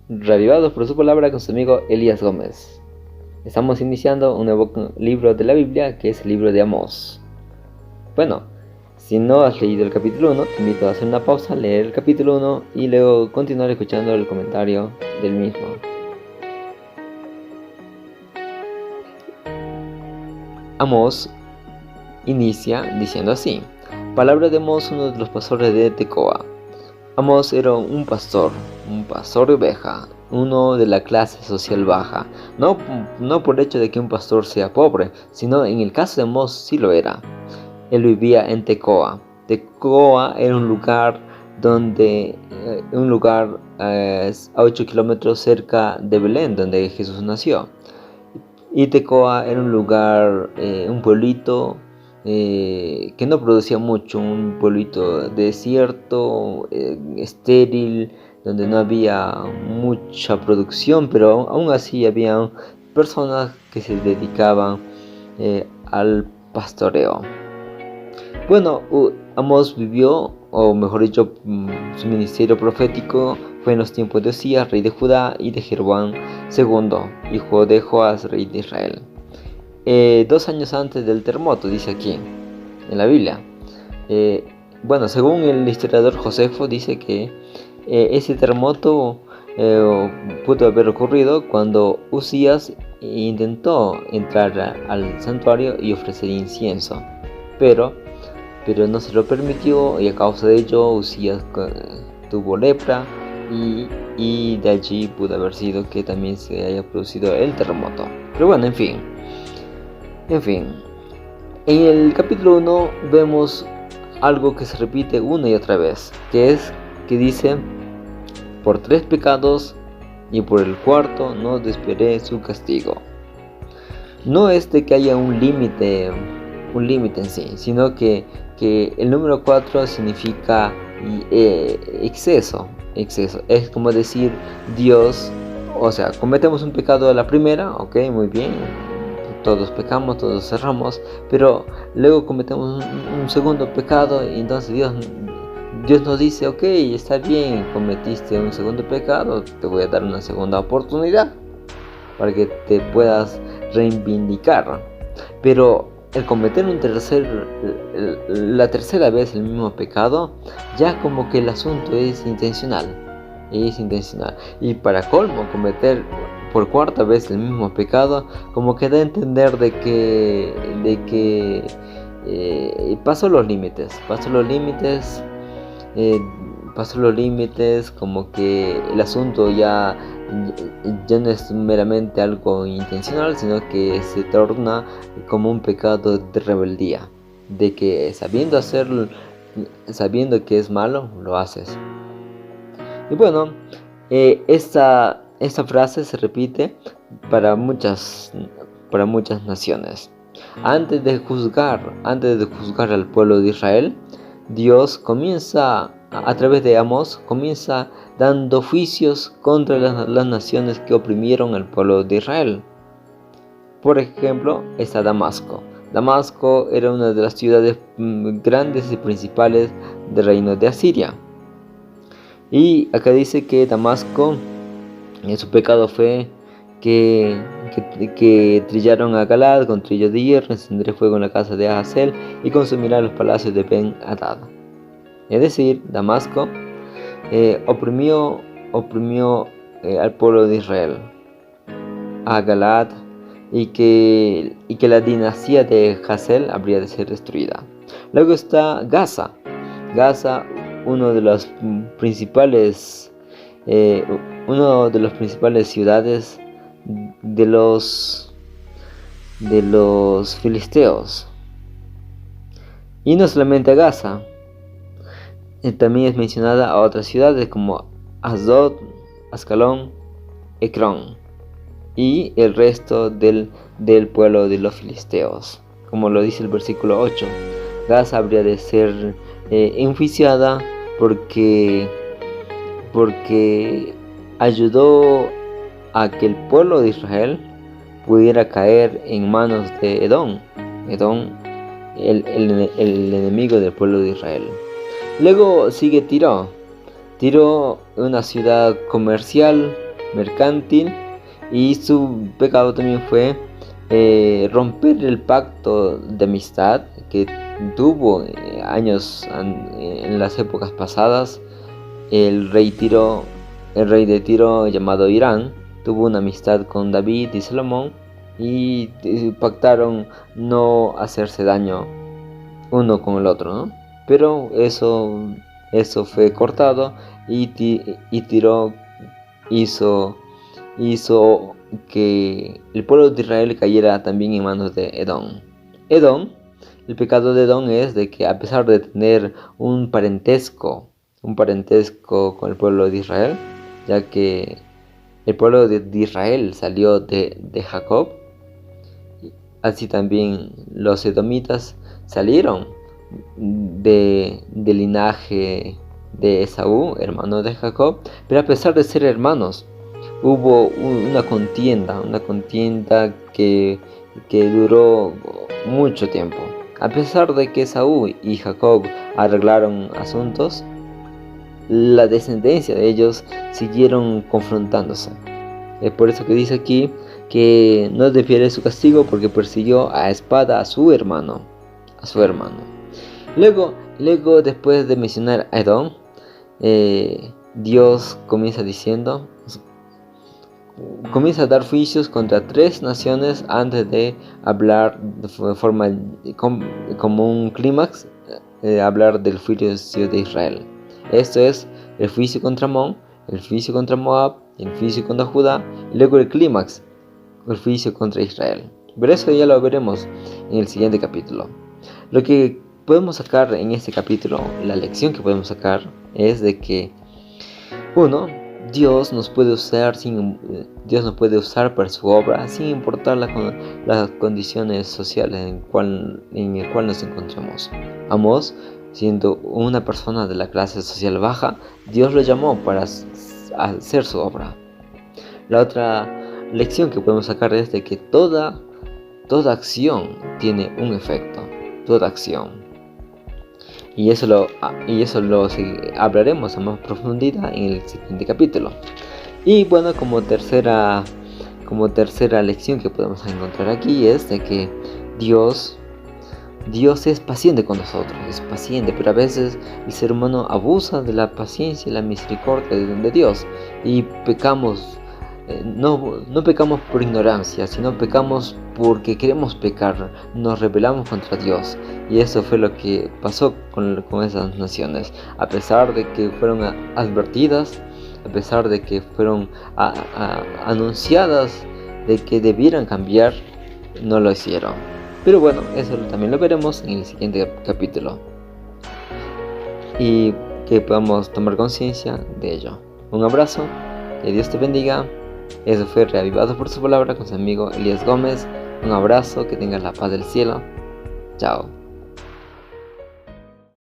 reavivados por su palabra con su amigo Elías Gómez. Estamos iniciando un nuevo libro de la Biblia, que es el libro de Amós. Bueno, si no has leído el capítulo 1, te invito a hacer una pausa, leer el capítulo 1 y luego continuar escuchando el comentario del mismo. Amós inicia diciendo así: palabra de Amós, uno de los pastores de Tecoa. Amós era un pastor de oveja, uno de la clase social baja, no por el hecho de que un pastor sea pobre, sino en el caso de Amós sí lo era. Él vivía en Tecoa. Tecoa era un lugar a 8 kilómetros cerca de Belén, donde Jesús nació. Y Tecoa era un lugar, un pueblito que no producía mucho, un pueblito desierto, estéril, donde no había mucha producción, pero aún así había personas que se dedicaban al pastoreo. Bueno, Amós vivió, o mejor dicho, su ministerio profético fue en los tiempos de Osías, rey de Judá, y de Jeroboam II, hijo de Joás, rey de Israel. 2 años antes del terremoto, dice aquí, en la Biblia. Bueno, según el historiador Josefo, dice que ese terremoto pudo haber ocurrido cuando Usías intentó entrar al santuario y ofrecer incienso, pero no se lo permitió, y a causa de ello Usías tuvo lepra, y de allí pudo haber sido que también se haya producido el terremoto. Pero bueno, en fin, en el capítulo 1 vemos algo que se repite una y otra vez, que dice: por 3 pecados y por el cuarto no desviaré su castigo. No es de que haya un límite en sí, sino que el número 4 significa exceso. Es como decir, Dios, o sea, cometemos un pecado a la primera, ok, muy bien, todos pecamos, todos erramos, pero luego cometemos un segundo pecado, y entonces Dios nos dice: ok, está bien, cometiste un segundo pecado, te voy a dar una segunda oportunidad para que te puedas reivindicar. Pero el cometer la tercera vez el mismo pecado, ya como que el asunto es intencional. Y para colmo, cometer por 4ª vez el mismo pecado, como que da a entender de que pasó los límites, como que el asunto ya no es meramente algo intencional, sino que se torna como un pecado de rebeldía, de que sabiendo que es malo, lo haces. Y bueno, esta frase se repite para muchas naciones. Antes de juzgar al pueblo de Israel, Dios comienza, a través de Amós, dando juicios contra las naciones que oprimieron al pueblo de Israel. Por ejemplo, está Damasco. Damasco era una de las ciudades grandes y principales del reino de Asiria. Y acá dice que Damasco, su pecado fue que trillaron a Galad con trillos de hierro, encenderé fuego en la casa de Ahazel y consumirá los palacios de Ben-Hadad. Es decir, Damasco oprimió al pueblo de Israel, a Galad, y que la dinastía de Hazael habría de ser destruida. Luego está Gaza, uno de los principales ciudades de los filisteos. Y no solamente Gaza, también es mencionada a otras ciudades como Asdod, Ascalón, Ecrón y el resto del pueblo de los filisteos. Como lo dice el versículo 8, Gaza habría de ser enjuiciada porque ayudó a que el pueblo de Israel pudiera caer en manos de Edom, el enemigo del pueblo de Israel. Luego sigue Tiro, una ciudad comercial mercantil, y su pecado también fue romper el pacto de amistad que tuvo en las épocas pasadas. El rey de Tiro, llamado Irán, tuvo una amistad con David y Salomón, y pactaron no hacerse daño uno con el otro, ¿no? Pero eso fue cortado, y Tiro hizo que el pueblo de Israel cayera también en manos de Edom. El pecado de Edom es de que, a pesar de tener un parentesco con el pueblo de Israel, ya que el pueblo de Israel salió de Jacob, así también los edomitas salieron del linaje de Esaú, hermano de Jacob. Pero a pesar de ser hermanos, hubo una contienda que duró mucho tiempo. A pesar de que Esaú y Jacob arreglaron asuntos, la descendencia de ellos siguieron confrontándose. Es por eso que dice aquí que no defiere su castigo, porque persiguió a espada a su hermano. Luego, después de mencionar a Edom, Dios comienza a dar juicios contra 3 naciones antes de hablar de forma como un clímax, hablar del juicio de Israel. Esto es el juicio contra Amón, el juicio contra Moab, el juicio contra Judá, y luego el clímax, el juicio contra Israel. Pero eso ya lo veremos en el siguiente capítulo. Lo que podemos sacar en este capítulo, la lección que podemos sacar, es de que Dios nos puede usar para su obra, sin importar las condiciones sociales en el cual nos encontramos. Amós, siendo una persona de la clase social baja, Dios lo llamó para hacer su obra. La otra lección que podemos sacar es de que toda acción tiene un efecto, toda acción. Y eso lo hablaremos a más profundidad en el siguiente capítulo. Y bueno, como tercera lección que podemos encontrar aquí es de que Dios es paciente con nosotros, es paciente, pero a veces el ser humano abusa de la paciencia y la misericordia de Dios, y pecamos. No pecamos por ignorancia, sino pecamos porque queremos pecar, nos rebelamos contra Dios. Y eso fue lo que pasó con esas naciones. A pesar de que fueron advertidas, a pesar de que fueron anunciadas de que debieran cambiar, no lo hicieron. Pero bueno, eso también lo veremos en el siguiente capítulo, y que podamos tomar conciencia de ello. Un abrazo, que Dios te bendiga. Eso fue Reavivado por su Palabra con su amigo Elías Gómez. Un abrazo, que tengas la paz del cielo. Chao.